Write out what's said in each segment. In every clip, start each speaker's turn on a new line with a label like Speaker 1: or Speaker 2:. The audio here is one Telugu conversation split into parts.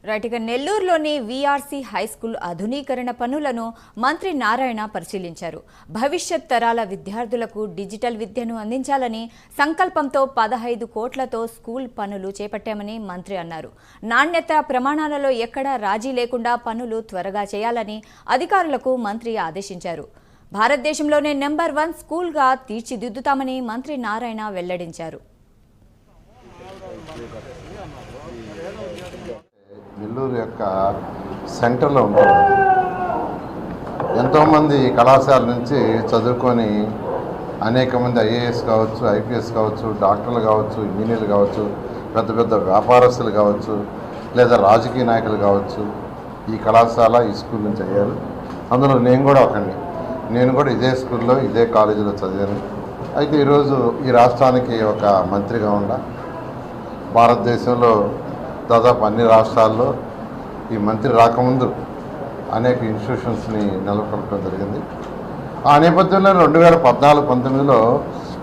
Speaker 1: రైట్ ఇక నెల్లూరులోని వీఆర్సీ హైస్కూల్ ఆధునీకరణ పనులను మంత్రి నారాయణ పరిశీలించారు. భవిష్యత్ తరాల విద్యార్థులకు డిజిటల్ విద్యను అందించాలని సంకల్పంతో 15 కోట్లతో స్కూల్ పనులు చేపట్టామని మంత్రి అన్నారు. నాణ్యత ప్రమాణాలలో ఎక్కడా రాజీ లేకుండా పనులు త్వరగా చేయాలని అధికారులకు మంత్రి ఆదేశించారు. భారతదేశంలోనే నెంబర్ 1 స్కూల్గా తీర్చిదిద్దుతామని మంత్రి నారాయణ వెల్లడించారు.
Speaker 2: నెల్లూరు యొక్క సెంటర్లో ఉంటుంది. ఎంతోమంది కళాశాల నుంచి చదువుకొని అనేక మంది ఐఏఎస్ కావచ్చు, ఐపీఎస్ కావచ్చు, డాక్టర్లు కావచ్చు, ఇంజనీర్లు కావచ్చు, పెద్ద పెద్ద వ్యాపారస్తులు కావచ్చు, లేదా రాజకీయ నాయకులు కావచ్చు, ఈ కళాశాల ఈ స్కూల్ నుంచి అయ్యారు. అందులో నేను కూడా ఒకడిని. నేను కూడా ఇదే స్కూల్లో ఇదే కాలేజీలో చదివాను. అయితే ఈరోజు ఈ రాష్ట్రానికి ఒక మంత్రిగా ఉండా భారతదేశంలో దాదాపు అన్ని రాష్ట్రాల్లో ఈ మంత్రి రాకముందు అనేక ఇన్స్టిట్యూషన్స్ని నెలకొల్పడం జరిగింది. ఆ నేపథ్యంలో 2014-19లో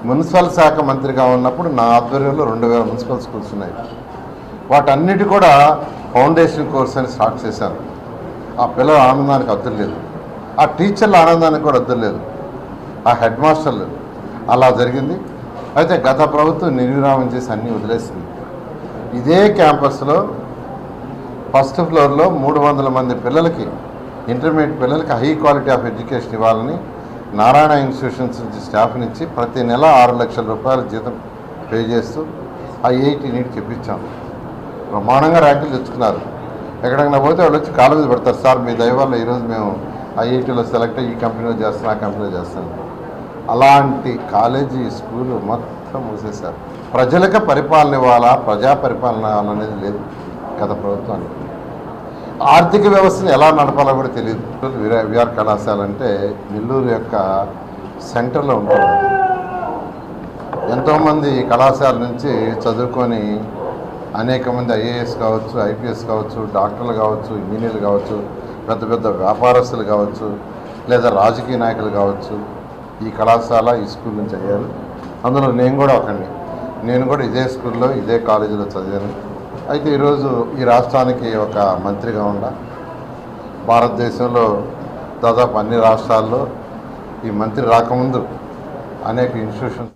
Speaker 2: మున్సిపల్ శాఖ మంత్రిగా ఉన్నప్పుడు నా ఆధ్వర్యంలో 2000 మున్సిపల్ స్కూల్స్ ఉన్నాయి. వాటన్నిటి కూడా ఫౌండేషన్ కోర్స్ అని స్టార్ట్ చేశాను. ఆ పిల్లల ఆనందానికి అద్దరు లేదు, ఆ టీచర్ల ఆనందానికి కూడా అద్దరు లేదు, ఆ హెడ్ మాస్టర్లు. అలా జరిగింది. అయితే గత ప్రభుత్వం నిర్విరామం చేసి అన్నీ వదిలేసింది. ఇదే క్యాంపస్లో ఫస్ట్ ఫ్లోర్లో 300 మంది పిల్లలకి, ఇంటర్మీడియట్ పిల్లలకి హై క్వాలిటీ ఆఫ్ ఎడ్యుకేషన్ ఇవ్వాలని నారాయణ ఇన్స్టిట్యూషన్స్ నుంచి స్టాఫ్ని ఇచ్చి ప్రతి నెల 6 లక్షల రూపాయల జీతం పే చేస్తూ ఐఐటి నీట్ చెప్పించాం. ప్రమాణంగా ర్యాంకులు తెచ్చుకున్నారు. ఎక్కడికైనా పోతే వాళ్ళు వచ్చి కాళ్ళ మీద పెడతారు, సార్ మీ దయ వల్ల ఈరోజు మేము ఐఐటీలో సెలెక్ట్ అయ్యి ఈ కంపెనీలో చేస్తాం, ఆ కంపెనీలో చేస్తాం. అలాంటి కాలేజీ స్కూలు మొత్తం మూసేశారు. ప్రజలకు పరిపాలన ఇవ్వాలా, ప్రజా పరిపాలన అనేది లేదు గత ప్రభుత్వానికి. ఆర్థిక వ్యవస్థను ఎలా నడపాలో కూడా తెలియదు. విఆర్ కళాశాల అంటే నెల్లూరు యొక్క సెంటర్లో ఉంటుంది. ఎంతోమంది కళాశాల నుంచి చదువుకొని అనేక మంది ఐఏఎస్ కావచ్చు, ఐపీఎస్ కావచ్చు, డాక్టర్లు కావచ్చు, ఇంజనీర్లు కావచ్చు, పెద్ద పెద్ద వ్యాపారస్తులు కావచ్చు, లేదా రాజకీయ నాయకులు కావచ్చు, ఈ కళాశాల ఈ స్కూల్ నుంచి అయ్యారు. అందులో నేను కూడా ఒకడిని. నేను కూడా ఇదే స్కూల్లో ఇదే కాలేజీలో చదివాను. అయితే ఈరోజు ఈ రాష్ట్రానికి ఒక మంత్రిగా ఉండా భారతదేశంలో దాదాపు అన్ని రాష్ట్రాల్లో ఈ మంత్రి రాకముందు అనేక ఇన్స్టిట్యూషన్స్